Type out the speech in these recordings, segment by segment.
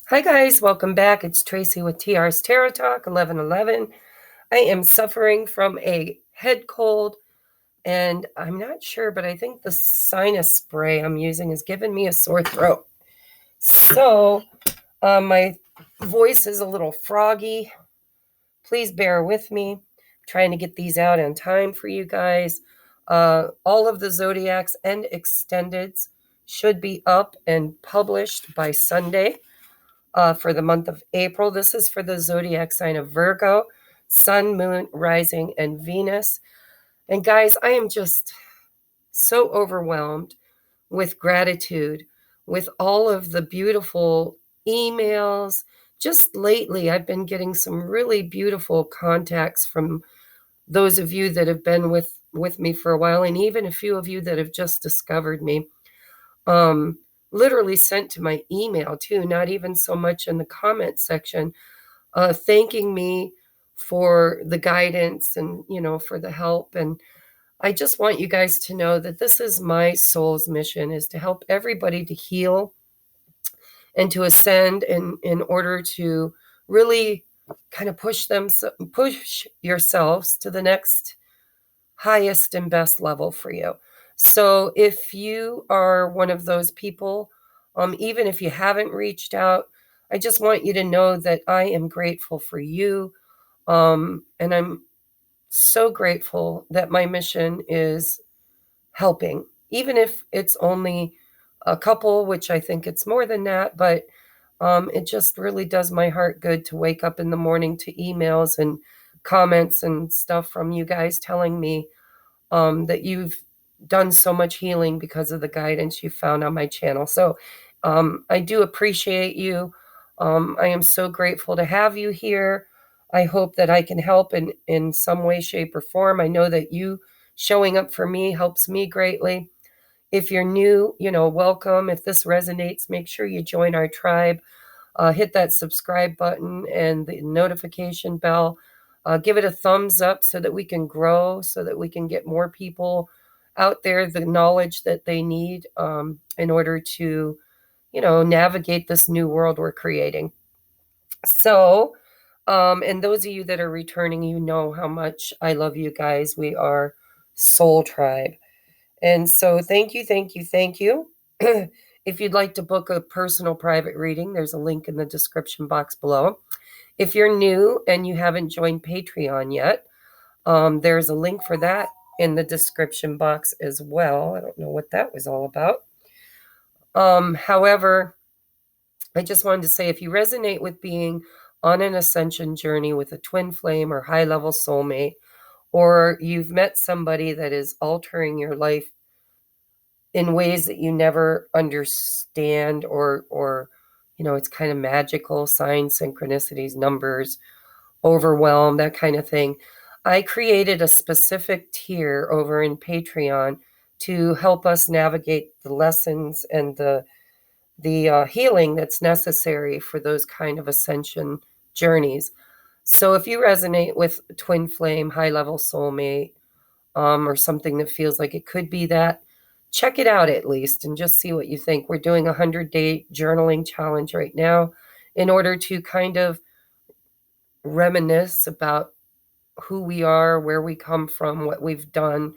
Hi guys, welcome back. It's Tracy with TR's Tarot Talk 1111. I am suffering from a head cold and I'm not sure, but I think the sinus spray I'm using is giving me a sore throat. So my voice is a little froggy. Please bear with me. I'm trying to get these out in time for you guys. All of the zodiacs and extendeds should be up and published by Sunday. For the month of April. This is for the zodiac sign of Virgo, Sun, Moon, Rising, and Venus. And guys, I am just so overwhelmed with gratitude, with all of the beautiful emails. Just lately, I've been getting some really beautiful contacts from those of you that have been with me for a while, and even a few of you that have just discovered me. Literally sent to my email too, not even so much in the comment section, thanking me for the guidance and, for the help. And I just want you guys to know that this is my soul's mission, is to help everybody to heal and to ascend in order to really kind of push yourselves to the next highest and best level for you. So if you are one of those people, even if you haven't reached out, I just want you to know that I am grateful for you. And I'm so grateful that my mission is helping, even if it's only a couple, which I think it's more than that, but it just really does my heart good to wake up in the morning to emails and comments and stuff from you guys telling me that you've done so much healing because of the guidance you found on my channel. So I do appreciate you. I am so grateful to have you here. I hope that I can help in some way, shape, or form. I know that you showing up for me helps me greatly. If you're new, welcome. If this resonates, make sure you join our tribe. Hit that subscribe button and the notification bell. Give it a thumbs up so that we can grow, so that we can get more people out there the knowledge that they need in order to, navigate this new world we're creating. So, and those of you that are returning, you know how much I love you guys. We are Soul Tribe. And so thank you, thank you, thank you. If you'd like to book a personal private reading, there's a link in the description box below. If you're new and you haven't joined Patreon yet, there's a link for that in the description box as well. I don't know what that was all about. However, I just wanted to say, if you resonate with being on an ascension journey with a twin flame or high-level soulmate, or you've met somebody that is altering your life in ways that you never understand, or it's kind of magical, signs, synchronicities, numbers, overwhelm, that kind of thing, I created a specific tier over in Patreon to help us navigate the lessons and the healing that's necessary for those kind of ascension journeys. So if you resonate with twin flame, high-level soulmate, or something that feels like it could be that, check it out at least and just see what you think. We're doing a 100-day journaling challenge right now in order to kind of reminisce about who we are, where we come from, what we've done,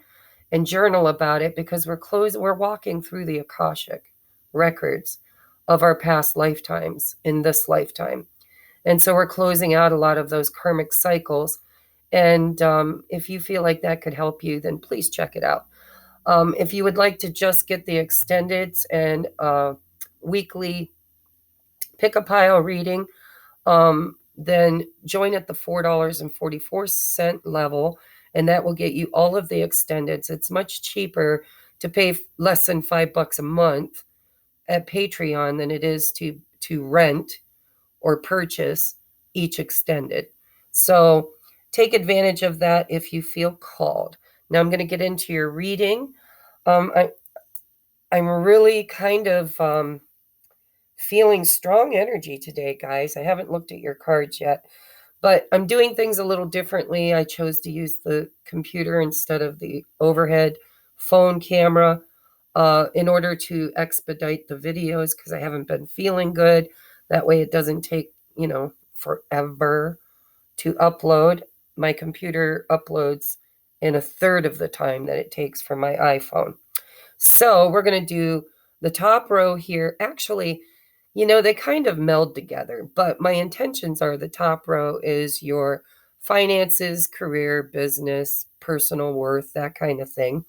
and journal about it, because we're walking through the Akashic records of our past lifetimes in this lifetime. And so we're closing out a lot of those karmic cycles. And if you feel like that could help you, then please check it out. If you would like to just get the extendeds and weekly pick-a-pile reading, then join at the $4.44 level, and that will get you all of the extendeds. It's much cheaper to pay less than $5 a month at Patreon than it is to rent or purchase each extended. So take advantage of that if you feel called. Now I'm going to get into your reading. I'm really kind of feeling strong energy today, guys. I haven't looked at your cards yet, but I'm doing things a little differently. I chose to use the computer instead of the overhead phone camera in order to expedite the videos, because I haven't been feeling good. That way it doesn't take, forever to upload. My computer uploads in a third of the time that it takes for my iPhone. So we're going to do the top row here. Actually, they kind of meld together, but my intentions are the top row is your finances, career, business, personal worth, that kind of thing.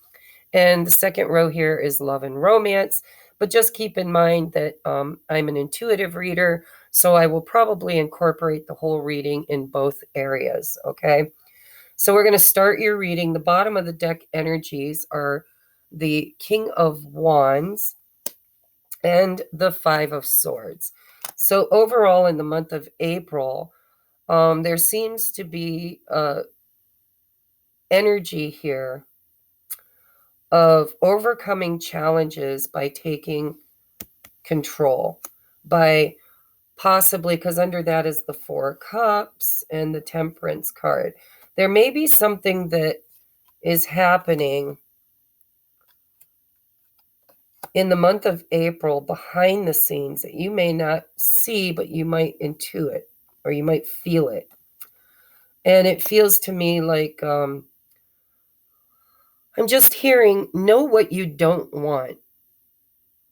And the second row here is love and romance. But just keep in mind that I'm an intuitive reader, so I will probably incorporate the whole reading in both areas, okay? So we're going to start your reading. The bottom of the deck energies are the King of Wands and the Five of Swords. So overall, in the month of April, there seems to be energy here of overcoming challenges by taking control, by possibly, because under that is the Four Cups and the Temperance card. There may be something that is happening in the month of April behind the scenes that you may not see, but you might intuit or you might feel it. And it feels to me like I'm just hearing, know what you don't want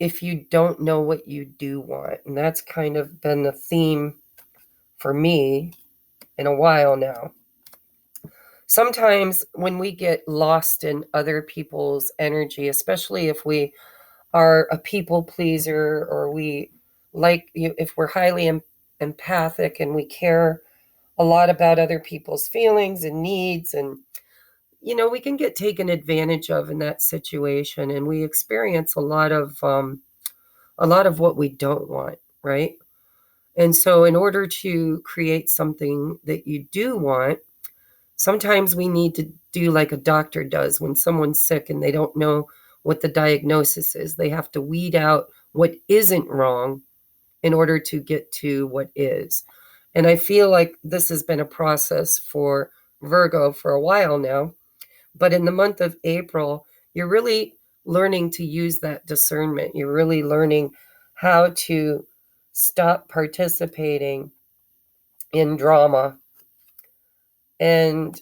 if you don't know what you do want. And that's kind of been the theme for me in a while now. Sometimes when we get lost in other people's energy, especially if we are a people pleaser or if we're highly empathic and we care a lot about other people's feelings and needs, and we can get taken advantage of in that situation, and we experience a lot of what we don't want, right? And so in order to create something that you do want, sometimes we need to do like a doctor does when someone's sick and they don't know what the diagnosis is. They have to weed out what isn't wrong in order to get to what is. And I feel like this has been a process for Virgo for a while now. But in the month of April, you're really learning to use that discernment. You're really learning how to stop participating in drama and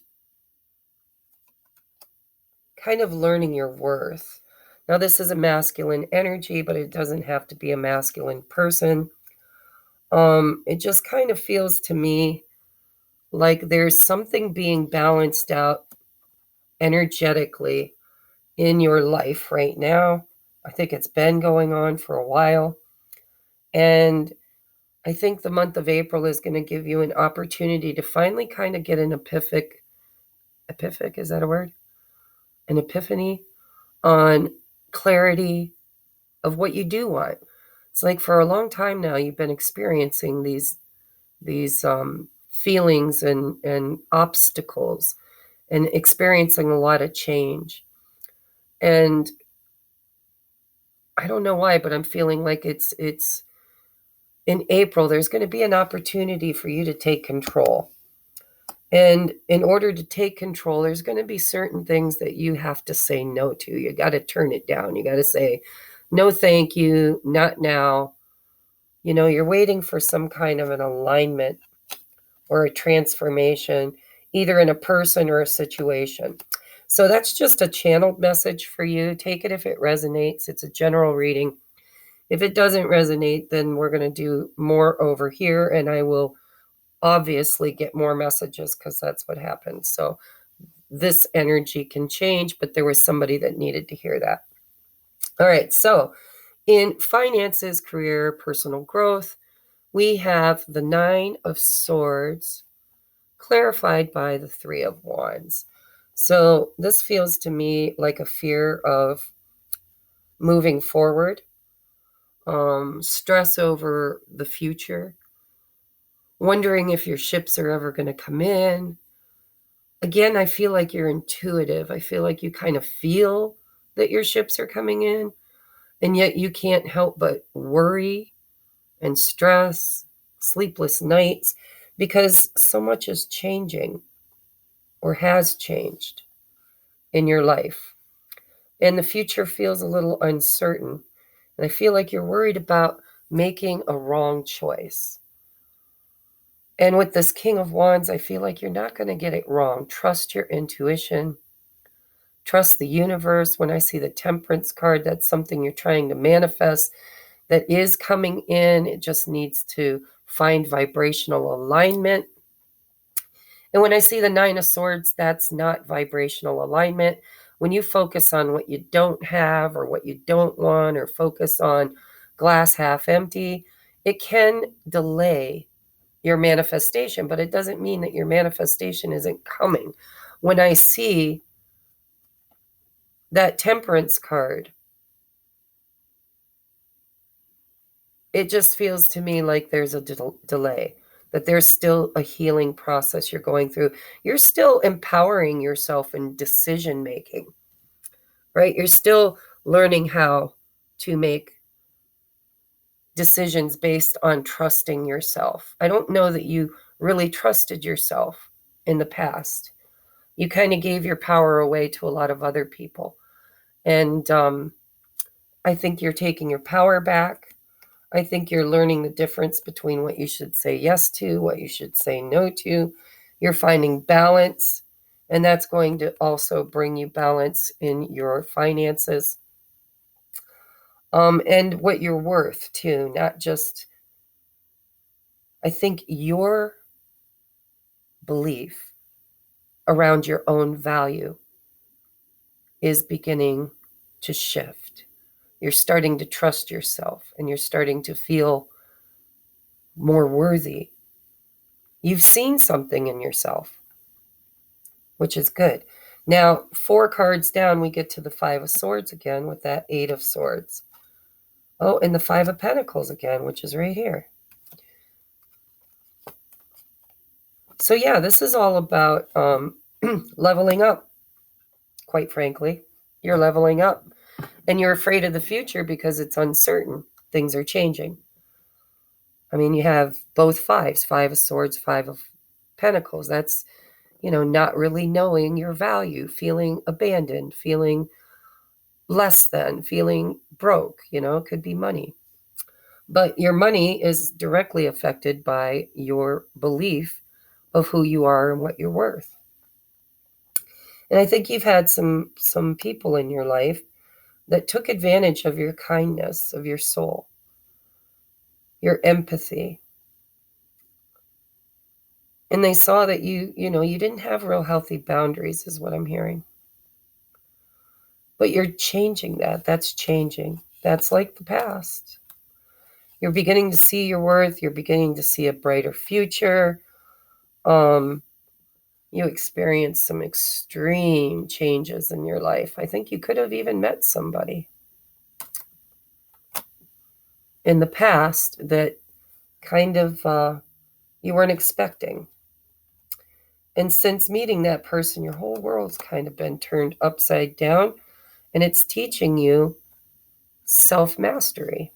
kind of learning your worth. Now, this is a masculine energy, but it doesn't have to be a masculine person. It just kind of feels to me like there's something being balanced out energetically in your life right now. I think it's been going on for a while. And I think the month of April is going to give you an opportunity to finally kind of get an epiphany, is that a word? An epiphany on clarity of what you do want. It's like for a long time now, you've been experiencing these feelings and obstacles and experiencing a lot of change. And I don't know why, but I'm feeling like it's in April, there's going to be an opportunity for you to take control. And in order to take control, there's going to be certain things that you have to say no to. You got to turn it down. You got to say, no, thank you, not now. You're waiting for some kind of an alignment or a transformation, either in a person or a situation. So that's just a channeled message for you. Take it if it resonates. It's a general reading. If it doesn't resonate, then we're going to do more over here, and I will obviously get more messages because that's what happens. So this energy can change, but there was somebody that needed to hear that. All right, so in finances, career, personal growth, we have the Nine of Swords clarified by the Three of Wands. So this feels to me like a fear of moving forward, stress over the future, wondering if your ships are ever going to come in. Again, I feel like you're intuitive. I feel like you kind of feel that your ships are coming in, and yet you can't help but worry and stress, sleepless nights, because so much is changing or has changed in your life. And the future feels a little uncertain. And I feel like you're worried about making a wrong choice. And with this King of Wands, I feel like you're not going to get it wrong. Trust your intuition. Trust the universe. When I see the Temperance card, that's something you're trying to manifest that is coming in. It just needs to find vibrational alignment. And when I see the Nine of Swords, that's not vibrational alignment. When you focus on what you don't have or what you don't want, or focus on glass half empty, it can delay your manifestation, but it doesn't mean that your manifestation isn't coming. When I see that Temperance card, it just feels to me like there's a delay, that there's still a healing process you're going through. You're still empowering yourself in decision making, right? You're still learning how to make decisions based on trusting yourself. I don't know that you really trusted yourself in the past. You kind of gave your power away to a lot of other people. And I think you're taking your power back. I think you're learning the difference between what you should say yes to, what you should say no to. You're finding balance, and that's going to also bring you balance in your finances. And what you're worth too, not just, I think your belief around your own value is beginning to shift. You're starting to trust yourself, and you're starting to feel more worthy. You've seen something in yourself, which is good. Now, 4 cards down, we get to the Five of Swords again with that 8 of Swords. Oh, and the 5 of Pentacles again, which is right here. So yeah, this is all about leveling up, quite frankly. You're leveling up, and you're afraid of the future because it's uncertain. Things are changing. I mean, you have both fives, 5 of Swords, 5 of Pentacles. That's, not really knowing your value, feeling abandoned, feeling less than, feeling broke, it could be money. But your money is directly affected by your belief of who you are and what you're worth. And I think you've had some people in your life that took advantage of your kindness, of your soul, your empathy. And they saw that you didn't have real healthy boundaries, is what I'm hearing. But you're changing that. That's changing. That's like the past. You're beginning to see your worth. You're beginning to see a brighter future. You experienced some extreme changes in your life. I think you could have even met somebody in the past that kind of you weren't expecting. And since meeting that person, your whole world's kind of been turned upside down, and it's teaching you self-mastery.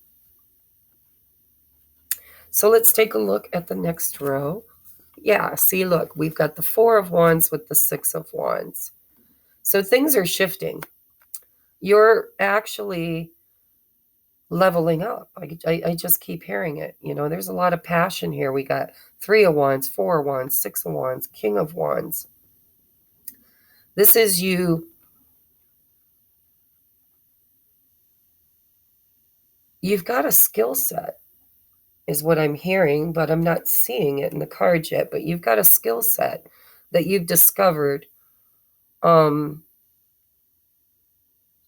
So let's take a look at the next row. Yeah, see, look, we've got the 4 of Wands with the 6 of Wands. So things are shifting. You're actually leveling up. I just keep hearing it. There's a lot of passion here. We got 3 of Wands, 4 of Wands, 6 of Wands, King of Wands. This is you. You've got a skill set, is what I'm hearing, but I'm not seeing it in the cards yet. But you've got a skill set that you've discovered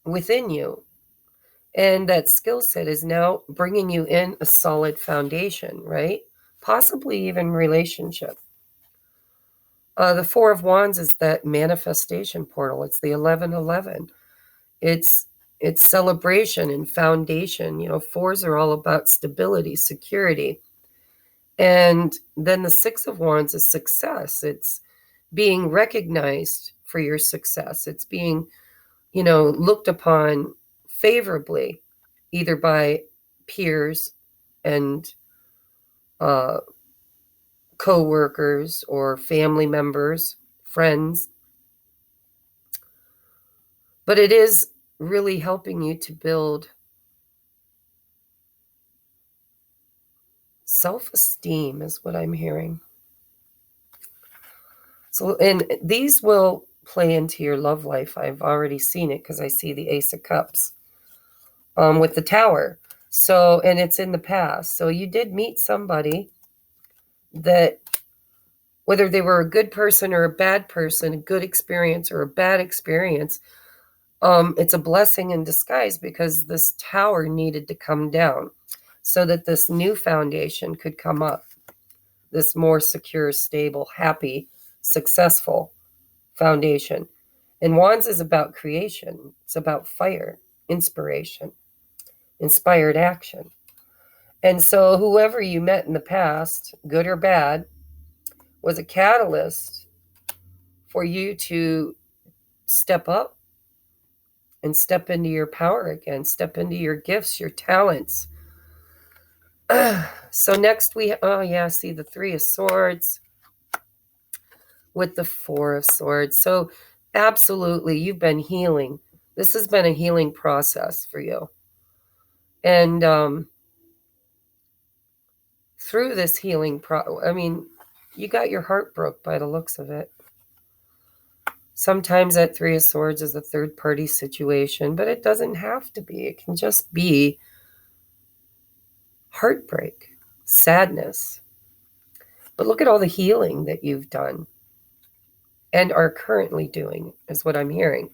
within you. And that skill set is now bringing you in a solid foundation, right? Possibly even relationship. The 4 of Wands is that manifestation portal. It's the 1111. It's celebration and foundation. 4s are all about stability, security. And then the 6 of Wands is success. It's being recognized for your success. It's being, looked upon favorably, either by peers and co-workers or family members, friends. But it is really helping you to build Self-esteem is what I'm hearing. So, and these will play into your love life. I've already seen it because I see the Ace of Cups with the Tower. So, and it's in the past. So you did meet somebody that, whether they were a good person or a bad person, a good experience or a bad experience, it's a blessing in disguise because this tower needed to come down so that this new foundation could come up, this more secure, stable, happy, successful foundation. And Wands is about creation. It's about fire, inspiration, inspired action. And so whoever you met in the past, good or bad, was a catalyst for you to step up and step into your power again, step into your gifts, your talents. So next see the Three of Swords with the Four of Swords. So absolutely, you've been healing. This has been a healing process for you. And through this healing you got your heart broke by the looks of it. Sometimes that Three of Swords is a third party situation, but it doesn't have to be. It can just be heartbreak, sadness. But look at all the healing that you've done and are currently doing, is what I'm hearing.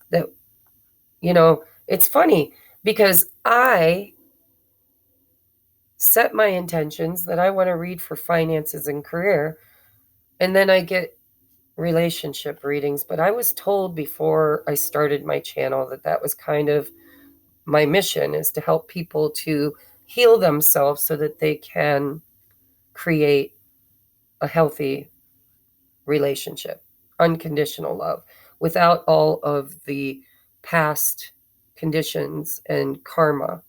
That, it's funny because I set my intentions that I want to read for finances and career, and then I get relationship readings. But I was told before I started my channel that was kind of my mission, is to help people to heal themselves so that they can create a healthy relationship, unconditional love, without all of the past conditions and karma.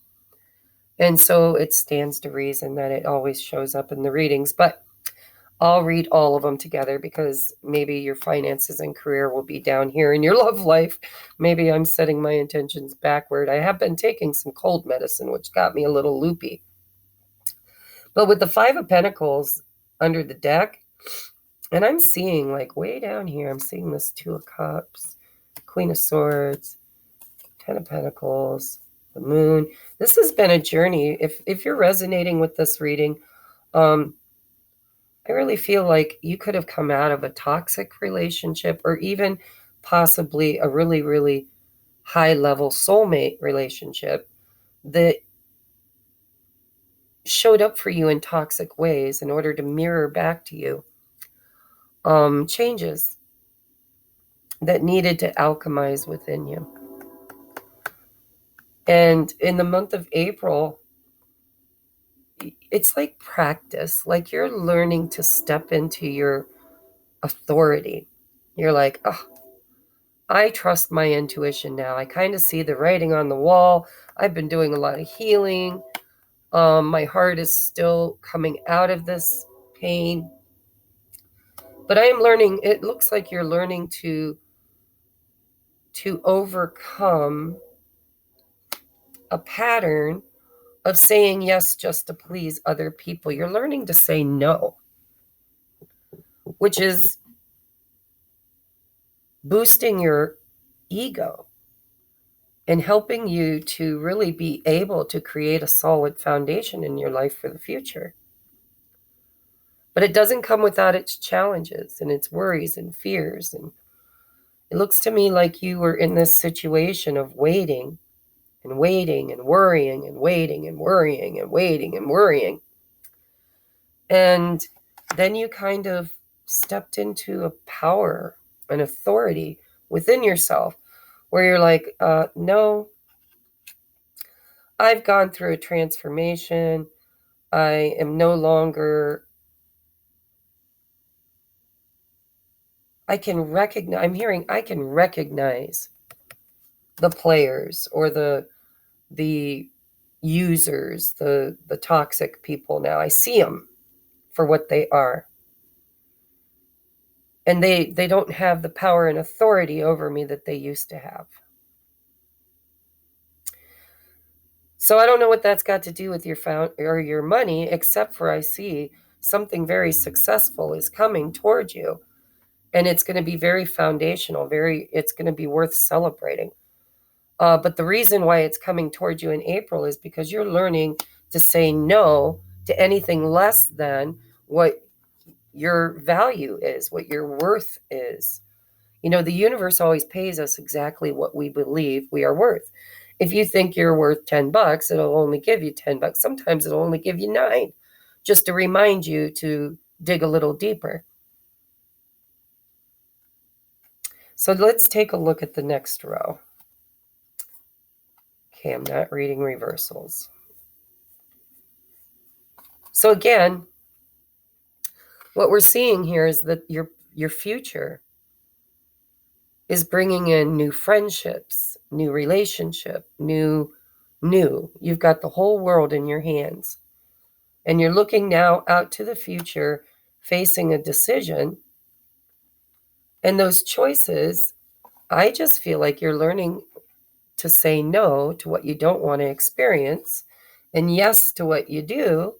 And so it stands to reason that it always shows up in the readings. But I'll read all of them together because maybe your finances and career will be down here in your love life. Maybe I'm setting my intentions backward. I have been taking some cold medicine, which got me a little loopy. But with the Five of Pentacles under the deck, and I'm seeing like way down here, I'm seeing this Two of Cups, Queen of Swords, Ten of Pentacles, the Moon. This has been a journey. If you're resonating with this reading, I really feel like you could have come out of a toxic relationship or even possibly a really, really high level soulmate relationship that showed up for you in toxic ways in order to mirror back to you changes that needed to alchemize within you. And in the month of April, it's like practice, like you're learning to step into your authority. You're like, oh, I trust my intuition now. I kind of see the writing on the wall. I've been doing a lot of healing. My heart is still coming out of this pain. But I am learning, it looks like you're learning to overcome a pattern of saying yes just to please other people. You're learning to say no, which is boosting your ego and helping you to really be able to create a solid foundation in your life for the future. But it doesn't come without its challenges and its worries and fears. And it looks to me like you were in this situation of waiting and waiting and worrying and waiting and worrying and waiting and worrying. And then you kind of stepped into a power, an authority within yourself where you're like, no, I've gone through a transformation. I am no longer, I can recognize the players or the users, the toxic people now. I see them for what they are. And they don't have the power and authority over me that they used to have. So I don't know what that's got to do with your money, except for I see something very successful is coming towards you, and it's going to be very foundational. It's going to be worth celebrating. But the reason why it's coming towards you in April is because you're learning to say no to anything less than what your value is, what your worth is. The universe always pays us exactly what we believe we are worth. If you think you're worth $10, it'll only give you $10. Sometimes it'll only give you 9, just to remind you to dig a little deeper. So let's take a look at the next row. Okay, I'm not reading reversals. So again, what we're seeing here is that your future is bringing in new friendships, new relationship, new. You've got the whole world in your hands. And you're looking now out to the future, facing a decision. And those choices, I just feel like you're learning to say no to what you don't want to experience and yes to what you do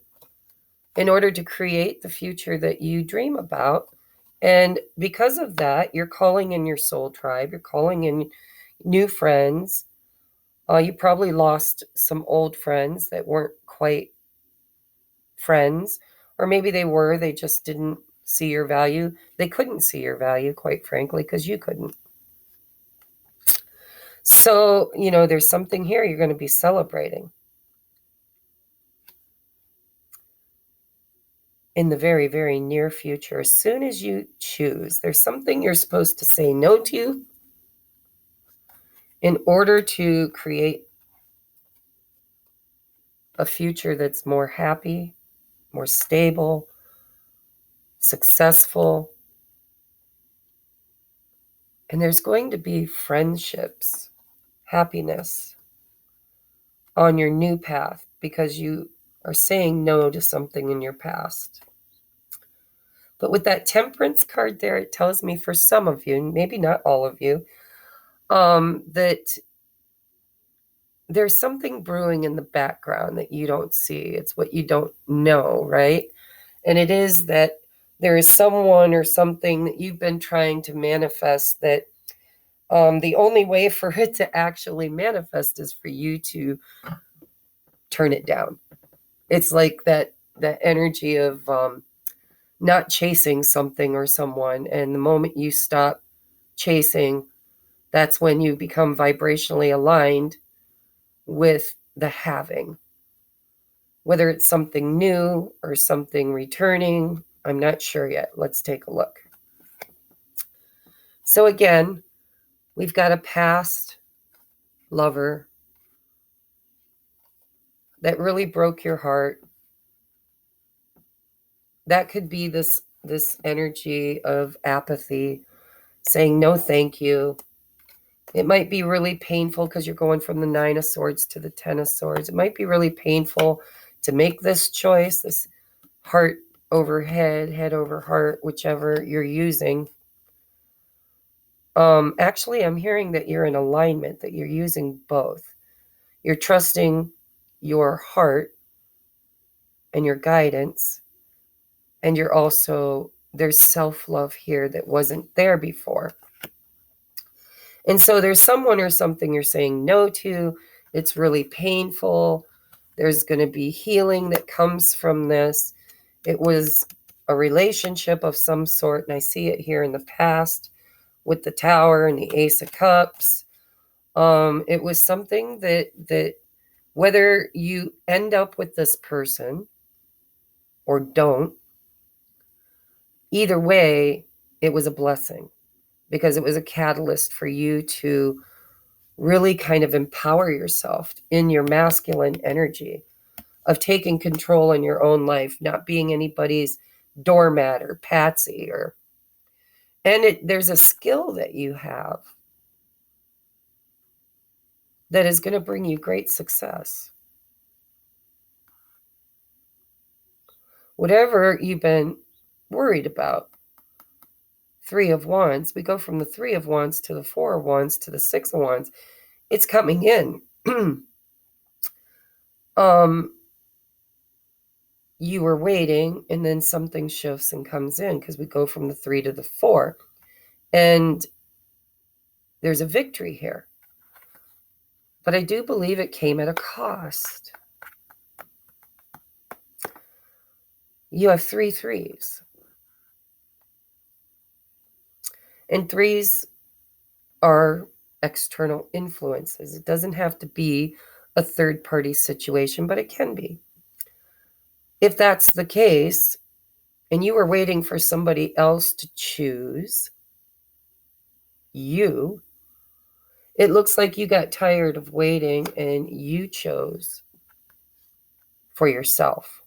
in order to create the future that you dream about. And because of that, you're calling in your soul tribe, you're calling in new friends. You probably lost some old friends that weren't quite friends, or maybe they just didn't see your value. They couldn't see your value, quite frankly, because you couldn't. So, there's something here you're going to be celebrating in the very, very near future. As soon as you choose, there's something you're supposed to say no to in order to create a future that's more happy, more stable, successful. And there's going to be friendships, happiness on your new path because you are saying no to something in your past. But with that Temperance card there, it tells me for some of you, maybe not all of you, that there's something brewing in the background that you don't see. It's what you don't know, right? And it is that there is someone or something that you've been trying to manifest that the only way for it to actually manifest is for you to turn it down. It's like that energy of not chasing something or someone. And the moment you stop chasing, that's when you become vibrationally aligned with the having. Whether it's something new or something returning, I'm not sure yet. Let's take a look. So again, we've got a past lover that really broke your heart. That could be this energy of apathy, saying no thank you. It might be really painful because you're going from the 9 of Swords to the 10 of Swords. It might be really painful to make this choice, this heart over head, head over heart, whichever you're using. Actually, I'm hearing that you're in alignment, that you're using both. You're trusting your heart and your guidance, and you're also, there's self-love here that wasn't there before. And so there's someone or something you're saying no to. It's really painful. There's going to be healing that comes from this. It was a relationship of some sort, and I see it here in the past with the Tower and the Ace of Cups. It was something that whether you end up with this person or don't, either way, it was a blessing because it was a catalyst for you to really kind of empower yourself in your masculine energy of taking control in your own life, not being anybody's doormat or patsy and there's a skill that you have that is going to bring you great success. Whatever you've been worried about, 3 of Wands, we go from the 3 of Wands to the 4 of Wands to the 6 of Wands. It's coming in. you were waiting, and then something shifts and comes in, because we go from the 3 to the 4. And there's a victory here. But I do believe it came at a cost. You have 3 threes. And threes are external influences. It doesn't have to be a third-party situation, but it can be. If that's the case, and you were waiting for somebody else to choose you, it looks like you got tired of waiting and you chose for yourself.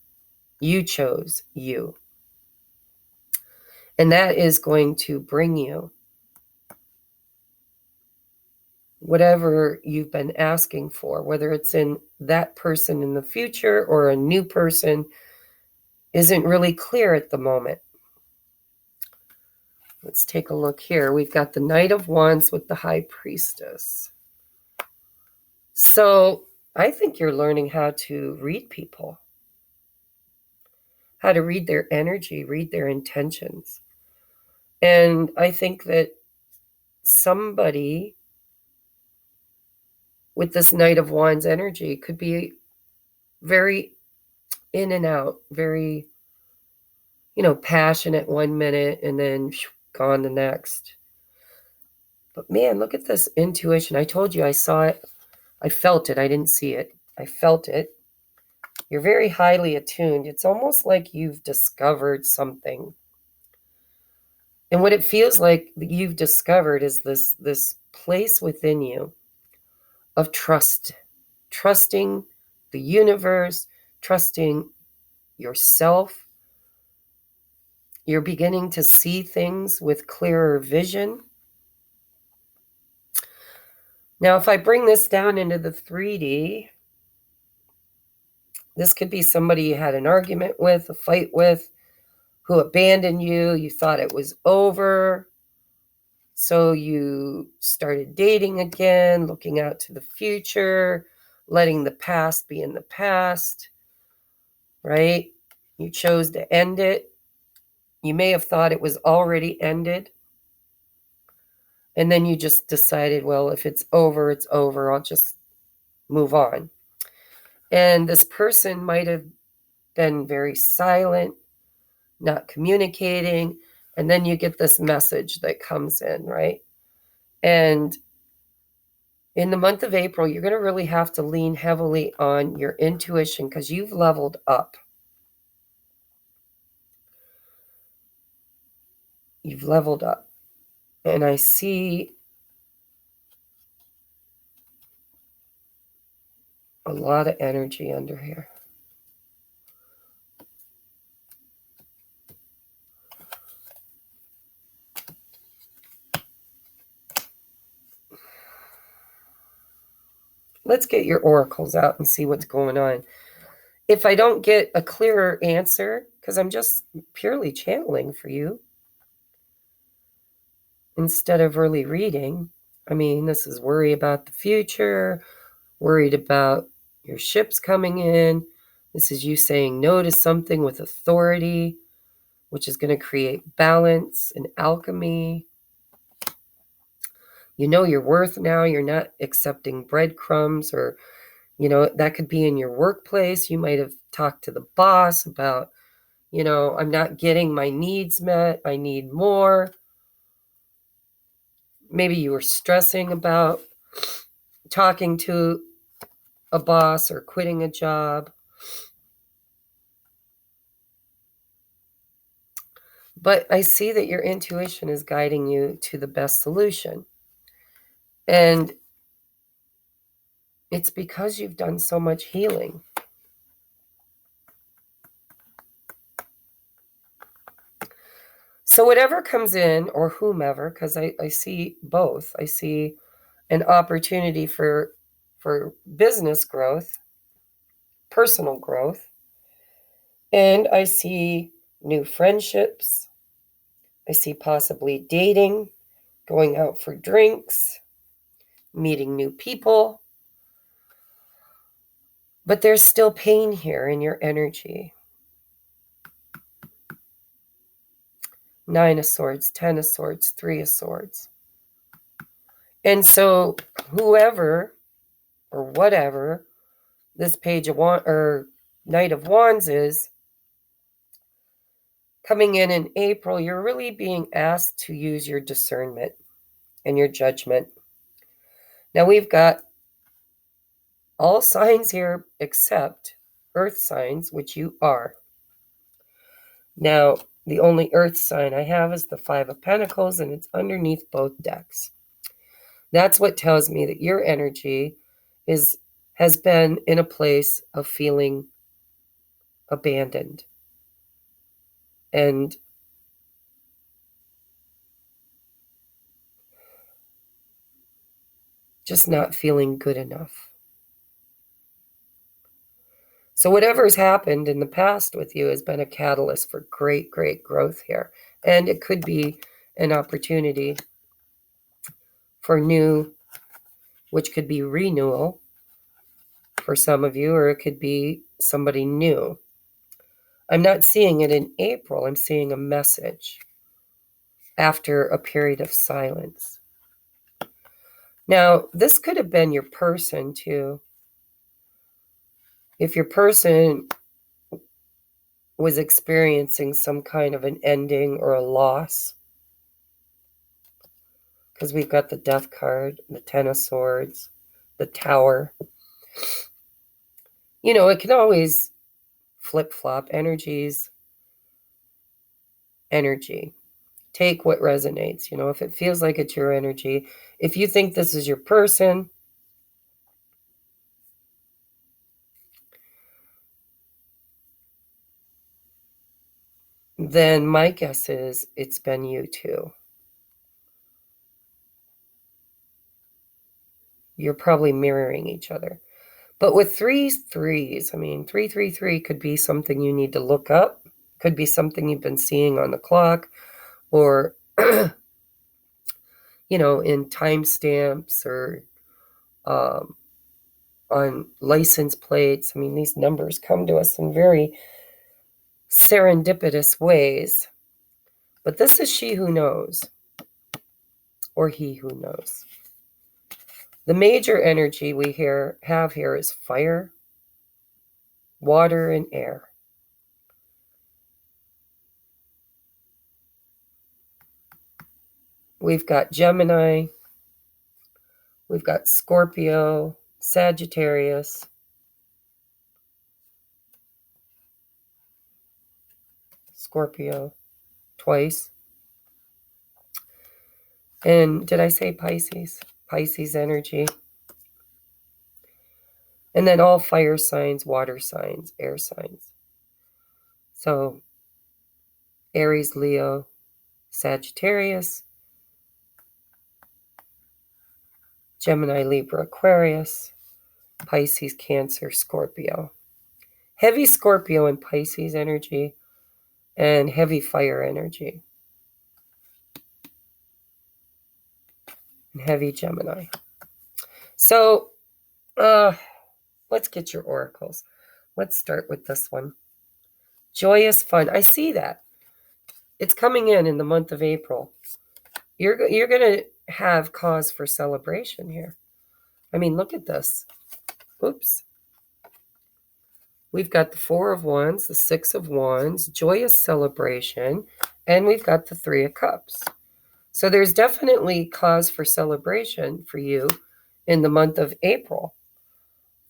You chose you. And that is going to bring you whatever you've been asking for, whether it's in that person in the future or a new person, isn't really clear at the moment. Let's take a look here. We've got the Knight of Wands with the High Priestess. So I think you're learning how to read people, how to read their energy, read their intentions. And I think that somebody with this Knight of Wands energy could be very in and out, very, passionate one minute and then gone the next. But man, look at this intuition. I told you I saw it. I felt it. I didn't see it. I felt it. You're very highly attuned. It's almost like you've discovered something. And what it feels like you've discovered is this place within you of trust, trusting the universe, trusting yourself. You're beginning to see things with clearer vision. Now, if I bring this down into the 3D, this could be somebody you had an argument with, a fight with, who abandoned you. You thought it was over. So you started dating again, looking out to the future, letting the past be in the past, right? You chose to end it. You may have thought it was already ended. And then you just decided, well, if it's over, it's over. I'll just move on. And this person might have been very silent, not communicating. And then you get this message that comes in, right? And in the month of April, you're going to really have to lean heavily on your intuition, because you've leveled up. You've leveled up. And I see a lot of energy under here. Let's get your oracles out and see what's going on. If I don't get a clearer answer, because I'm just purely channeling for you instead of really reading. I mean, this is worry about the future, worried about your ships coming in. This is you saying no to something with authority, which is going to create balance and alchemy. You know your worth now. You're not accepting breadcrumbs, or, that could be in your workplace. You might have talked to the boss about, I'm not getting my needs met. I need more. Maybe you were stressing about talking to a boss or quitting a job. But I see that your intuition is guiding you to the best solution. And it's because you've done so much healing. So whatever comes in, or whomever, because I see both. I see an opportunity for business growth, personal growth, and I see new friendships. I see possibly dating, going out for drinks, meeting new people. But there's still pain here in your energy. 9 of Swords, 10 of Swords, 3 of Swords. And so whoever or whatever this Page of Wands or Knight of Wands is, coming in April, you're really being asked to use your discernment and your judgment. Now we've got all signs here except earth signs, which you are. Now, the only earth sign I have is the 5 of Pentacles, and it's underneath both decks. That's what tells me that your energy has been in a place of feeling abandoned and just not feeling good enough. So whatever's happened in the past with you has been a catalyst for great, great growth here. And it could be an opportunity for new, which could be renewal for some of you, or it could be somebody new. I'm not seeing it in April. I'm seeing a message after a period of silence. Now, this could have been your person too. If your person was experiencing some kind of an ending or a loss, because we've got the Death card, the 10 of Swords, the Tower. You know, it can always flip-flop energies. Energy. Take what resonates. You know, if it feels like it's your energy, if you think this is your person, then my guess is it's been you too. You're probably mirroring each other. But with threes, I mean, 333 could be something you need to look up, could be something you've been seeing on the clock, or, you know, in timestamps or on license plates. I mean, these numbers come to us in very serendipitous ways. But this is she who knows, or he who knows. The major energy we have here is fire, water, and air. We've got Gemini, we've got Scorpio, Sagittarius, Scorpio twice. And did I say Pisces? Pisces energy. And then all fire signs, water signs, air signs. So Aries, Leo, Sagittarius, Gemini, Libra, Aquarius, Pisces, Cancer, Scorpio. Heavy Scorpio and Pisces energy, and heavy fire energy, and heavy Gemini. So let's get your oracles. Let's start with this one. Joyous fun. I see that. It's coming in the month of April. You're going to have cause for celebration here. I mean, look at this. Oops. We've got the 4 of Wands, the 6 of Wands, joyous celebration, and we've got the 3 of Cups. So there's definitely cause for celebration for you in the month of April.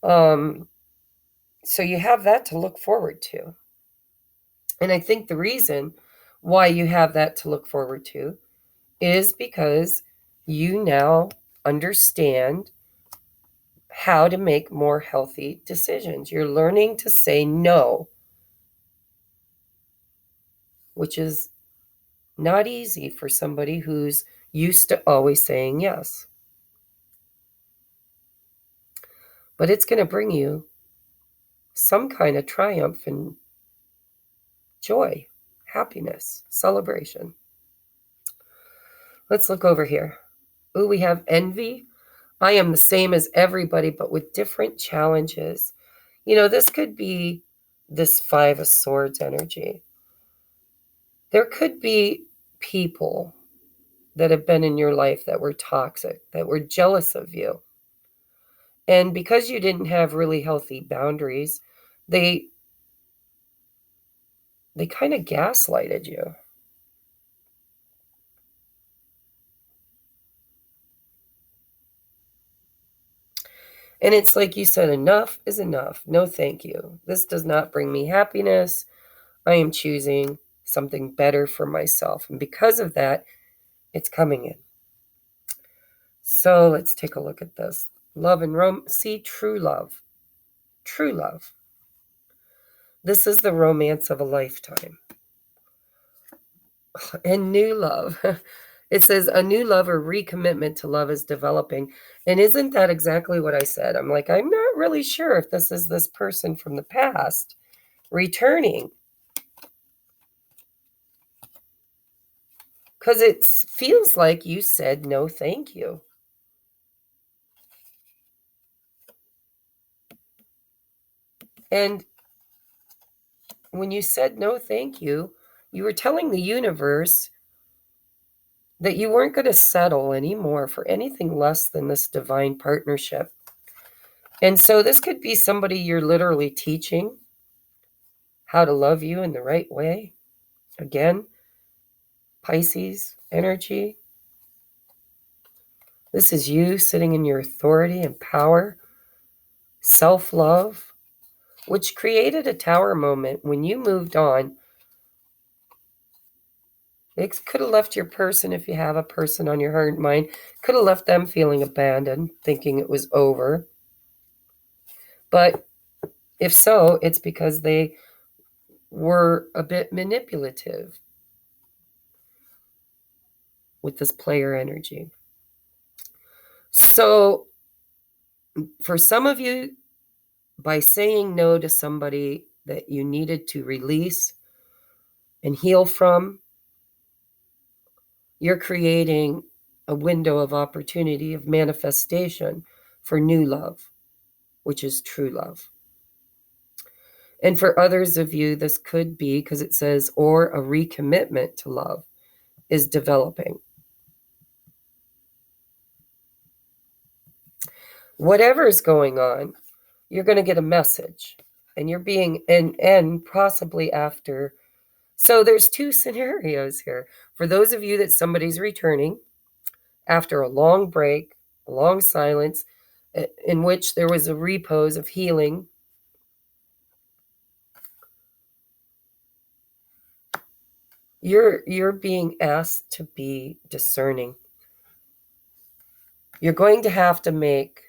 So you have that to look forward to. And I think the reason why you have that to look forward to is because you now understand how to make more healthy decisions. You're learning to say no, which is not easy for somebody who's used to always saying yes. But it's going to bring you some kind of triumph and joy, happiness, celebration. Let's look over here. Ooh, we have envy. I am the same as everybody, but with different challenges. This could be this Five of Swords energy. There could be people that have been in your life that were toxic, that were jealous of you. And because you didn't have really healthy boundaries, they kind of gaslighted you. And it's like you said, enough is enough. No, thank you. This does not bring me happiness. I am choosing something better for myself. And because of that, it's coming in. So let's take a look at this. Love and romance. See, true love. True love. This is the romance of a lifetime. And new love. It says a new love or recommitment to love is developing. And isn't that exactly what I said? I'm like, I'm not really sure if this is this person from the past returning. Because it feels like you said no thank you. And when you said no thank you, you were telling the universe that you weren't going to settle anymore for anything less than this divine partnership. And so this could be somebody you're literally teaching how to love you in the right way. Again, Pisces energy. This is you sitting in your authority and power, self-love, which created a tower moment when you moved on. It could have left your person, if you have a person on your heart and mind, could have left them feeling abandoned, thinking it was over. But if so, it's because they were a bit manipulative with this player energy. So for some of you, by saying no to somebody that you needed to release and heal from, you're creating a window of opportunity of manifestation for new love, which is true love. And for others of you, this could be, because it says, or a recommitment to love is developing. Whatever is going on, you're going to get a message, and you're being, and possibly after. So there's two scenarios here. For those of you that somebody's returning after a long break, a long silence, in which there was a repose of healing, you're being asked to be discerning. You're going to have to make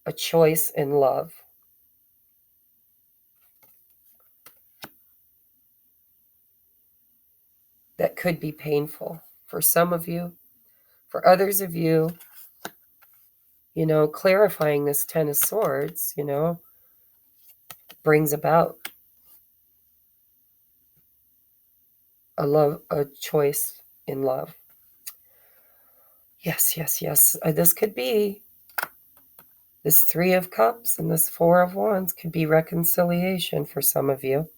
a choice in love. That could be painful for some of you. For others of you, clarifying this Ten of Swords, brings about a choice in love. Yes, yes, yes. This could be this Three of Cups and this Four of Wands could be reconciliation for some of you.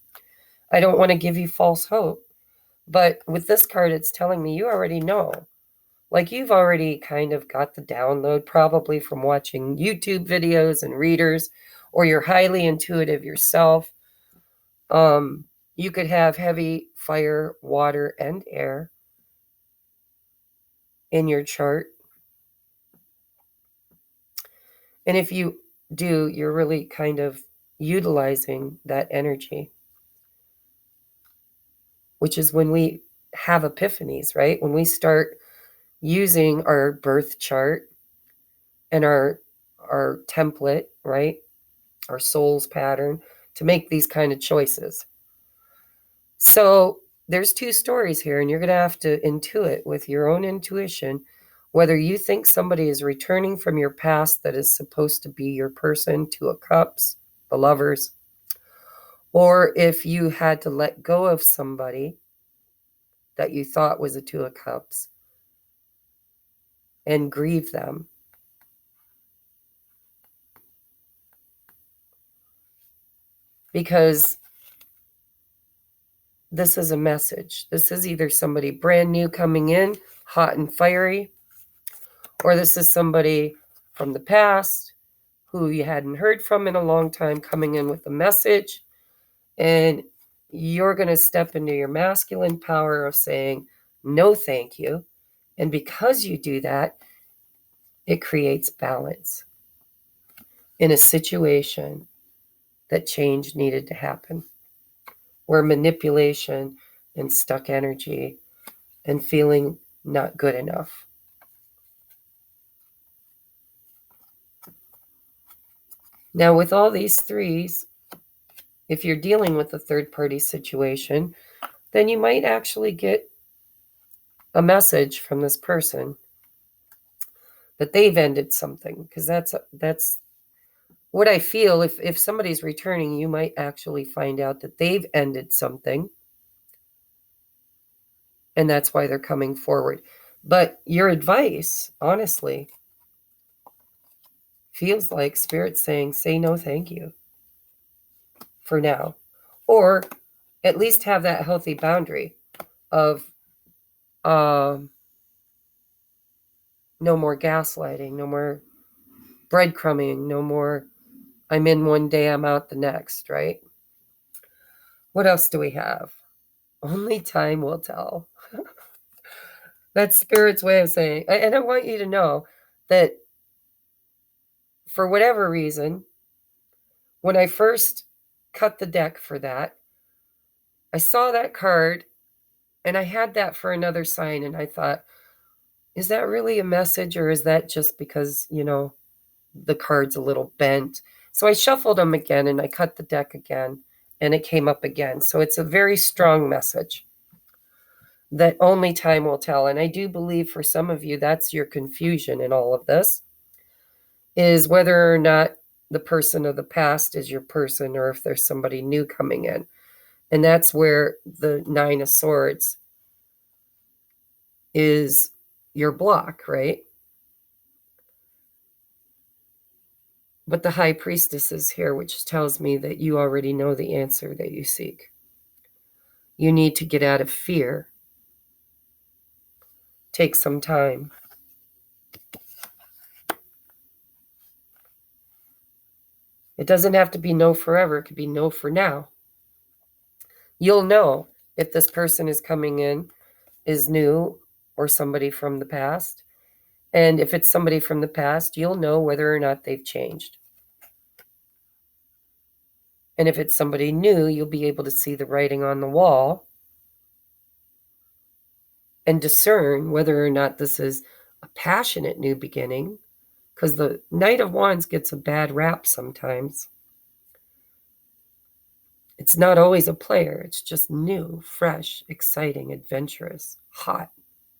I don't want to give you false hope, but with this card, it's telling me you already know. Like you've already kind of got the download probably from watching YouTube videos and readers, or you're highly intuitive yourself. You could have heavy fire, water, and air in your chart. And if you do, you're really kind of utilizing that energy, which is when we have epiphanies, right? When we start using our birth chart and our template, right? Our soul's pattern to make these kind of choices. So there's two stories here, and you're going to have to intuit with your own intuition whether you think somebody is returning from your past that is supposed to be your person, Two of Cups, the Lovers, or if you had to let go of somebody that you thought was a Two of Cups and grieve them. because this is a message. This is either somebody brand new coming in, hot and fiery, or this is somebody from the past who you hadn't heard from in a long time coming in with a message. And you're going to step into your masculine power of saying, no, thank you. And because you do that, it creates balance in a situation that change needed to happen, where manipulation and stuck energy and feeling not good enough. Now, with all these threes, if you're dealing with a third-party situation, then you might actually get a message from this person that they've ended something, because that's what I feel. If somebody's returning, you might actually find out that they've ended something, and that's why they're coming forward. But your advice, honestly, feels like Spirit saying, say no thank you for now. Or at least have that healthy boundary of no more gaslighting, no more breadcrumbing, no more I'm in one day, I'm out the next, right? What else do we have? Only time will tell. That's Spirit's way of saying, and I want you to know that for whatever reason, when I first cut the deck for that, I saw that card and I had that for another sign, and I thought, is that really a message, or is that just because, the card's a little bent? So I shuffled them again and I cut the deck again, and it came up again. So it's a very strong message that only time will tell. And I do believe for some of you, that's your confusion in all of this, is whether or not the person of the past is your person, or if there's somebody new coming in. And that's where the Nine of Swords is your block, right? But the High Priestess is here, which tells me that you already know the answer that you seek. You need to get out of fear. Take some time. It doesn't have to be no forever. It could be no for now. You'll know if this person is coming in is new or somebody from the past. And if it's somebody from the past, you'll know whether or not they've changed. And if it's somebody new, you'll be able to see the writing on the wall and discern whether or not this is a passionate new beginning, because the Knight of Wands gets a bad rap sometimes. It's not always a player. It's just new, fresh, exciting, adventurous, hot,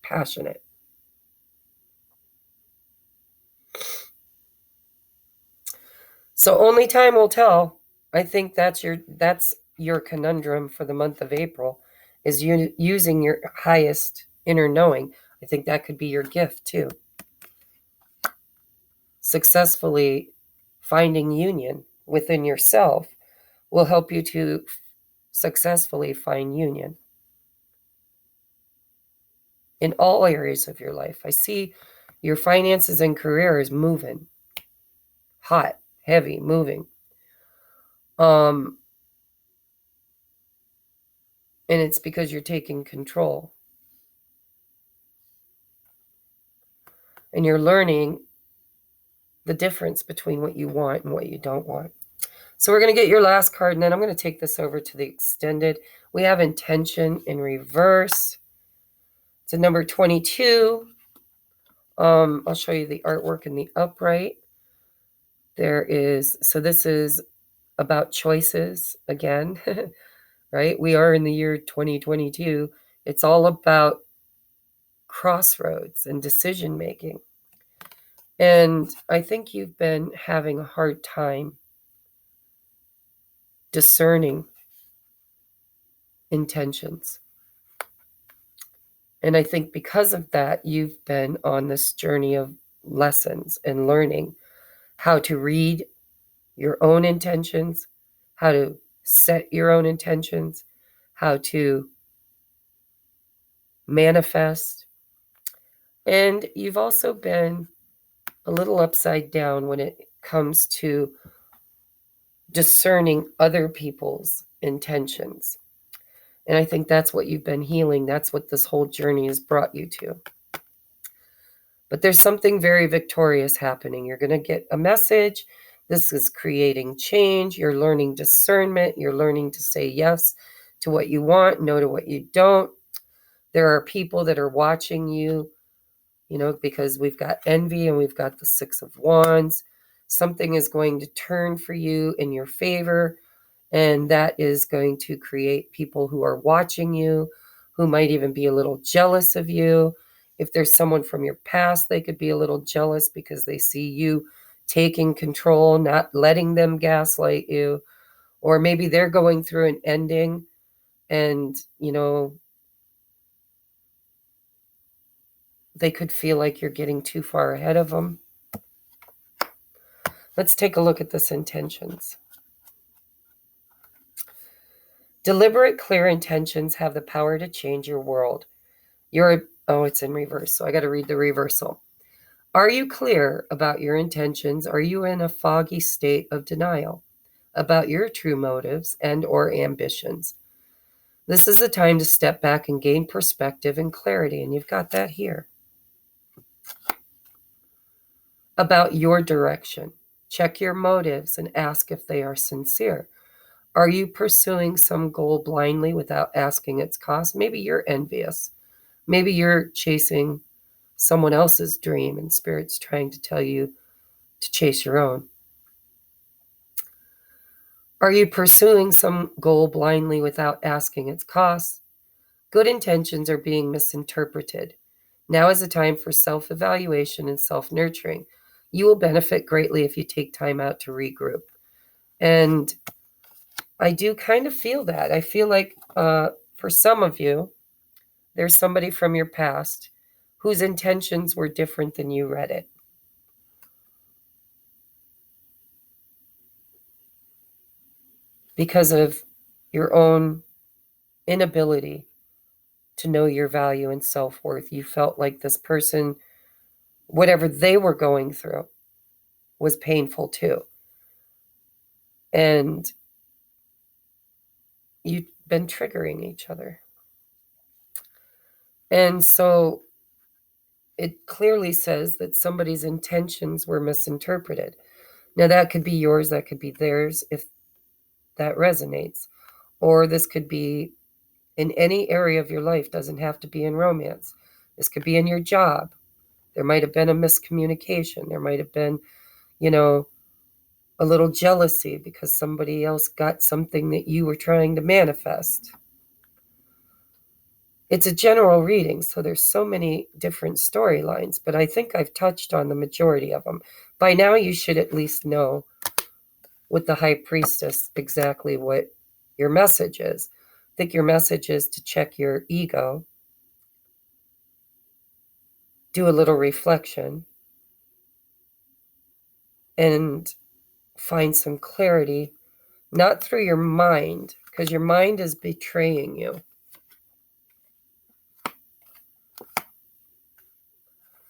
passionate. So only time will tell. I think that's your conundrum for the month of April, is using your highest inner knowing. I think that could be your gift too. Successfully finding union within yourself will help you to successfully find union in all areas of your life. I see your finances and career is moving. Hot, heavy, moving. And it's because you're taking control. And you're learning the difference between what you want and what you don't want. So we're going to get your last card, and then I'm going to take this over to the extended. We have intention in reverse. It's a number 22. I'll show you the artwork in the upright. So this is about choices again, right? We are in the year 2022. It's all about crossroads and decision making. And I think you've been having a hard time discerning intentions. And I think because of that, you've been on this journey of lessons and learning how to read your own intentions, how to set your own intentions, how to manifest. And you've also been a little upside down when it comes to discerning other people's intentions. And I think that's what you've been healing. That's what this whole journey has brought you to. But there's something very victorious happening. You're going to get a message. This is creating change. You're learning discernment. You're learning to say yes to what you want, no to what you don't. There are people that are watching you, because we've got envy and we've got the Six of Wands. Something is going to turn for you in your favor, and that is going to create people who are watching you, who might even be a little jealous of you. If there's someone from your past, they could be a little jealous because they see you taking control, not letting them gaslight you. Or maybe they're going through an ending and, they could feel like you're getting too far ahead of them. Let's take a look at this intentions. Deliberate, clear intentions have the power to change your world. It's in reverse, so I got to read the reversal. Are you clear about your intentions? Are you in a foggy state of denial about your true motives and or ambitions? This is a time to step back and gain perspective and clarity, and you've got that here. About your direction. Check your motives and ask if they are sincere. Are you pursuing some goal blindly without asking its cost? Maybe you're envious. Maybe you're chasing someone else's dream and Spirit's trying to tell you to chase your own. Are you pursuing some goal blindly without asking its cost? Good intentions are being misinterpreted. Now is a time for self-evaluation and self-nurturing. You will benefit greatly if you take time out to regroup. And I do kind of feel that. I feel like for some of you, there's somebody from your past whose intentions were different than you read it. Because of your own inability to know your value and self-worth, you felt like this person, whatever they were going through, was painful too. And you've been triggering each other. And so it clearly says that somebody's intentions were misinterpreted. Now, that could be yours, that could be theirs, if that resonates. Or this could be in any area of your life, doesn't have to be in romance. This could be in your job. There might have been a miscommunication. There might have been, a little jealousy because somebody else got something that you were trying to manifest. It's a general reading, so there's so many different storylines, but I think I've touched on the majority of them. By now, you should at least know with the High Priestess exactly what your message is. I think your message is to check your ego, do a little reflection, and find some clarity, not through your mind, because your mind is betraying you.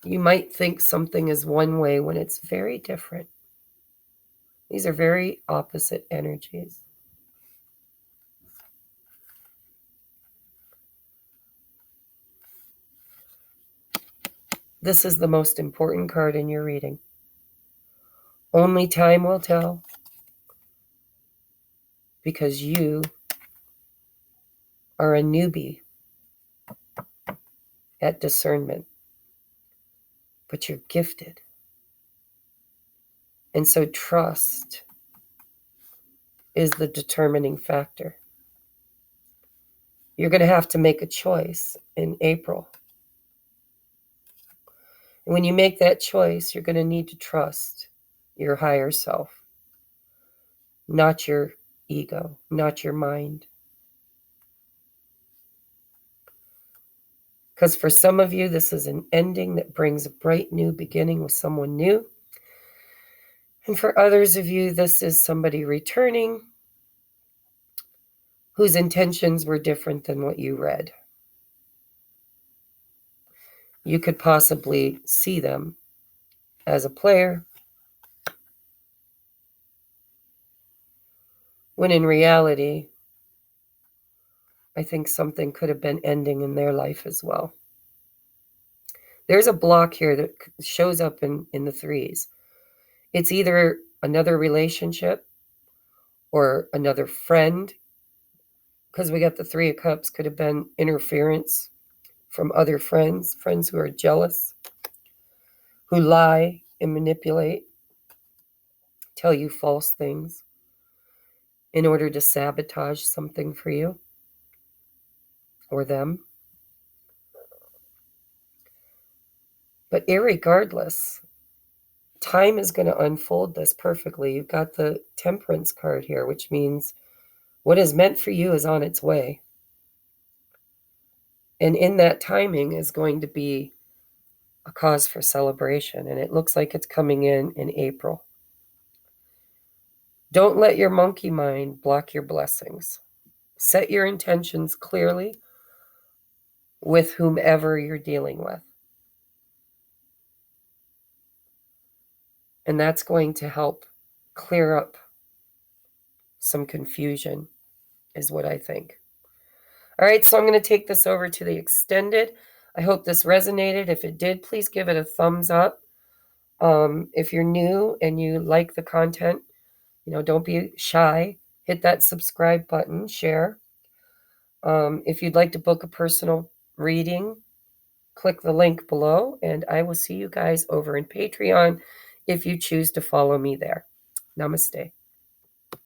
You might think something is one way when it's very different. These are very opposite energies. This is the most important card in your reading. Only time will tell, because you are a newbie at discernment, but you're gifted. And so trust is the determining factor. You're going to have to make a choice in April. And when you make that choice, you're going to need to trust your higher self, not your ego, not your mind. Because for some of you, this is an ending that brings a bright new beginning with someone new. And for others of you, this is somebody returning whose intentions were different than what you read. You could possibly see them as a player, when in reality, I think something could have been ending in their life as well. There's a block here that shows up in the threes. It's either another relationship or another friend, because we got the Three of Cups, could have been interference from other friends who are jealous, who lie and manipulate, tell you false things in order to sabotage something for you or them. But irregardless, time is going to unfold this perfectly. You've got the Temperance card here, which means what is meant for you is on its way. And in that timing is going to be a cause for celebration. And it looks like it's coming in April. Don't let your monkey mind block your blessings. Set your intentions clearly with whomever you're dealing with. And that's going to help clear up some confusion, is what I think. All right, so I'm going to take this over to the extended. I hope this resonated. If it did, please give it a thumbs up. If you're new and you like the content, don't be shy. Hit that subscribe button, share. If you'd like to book a personal reading, click the link below, and I will see you guys over in Patreon if you choose to follow me there. Namaste.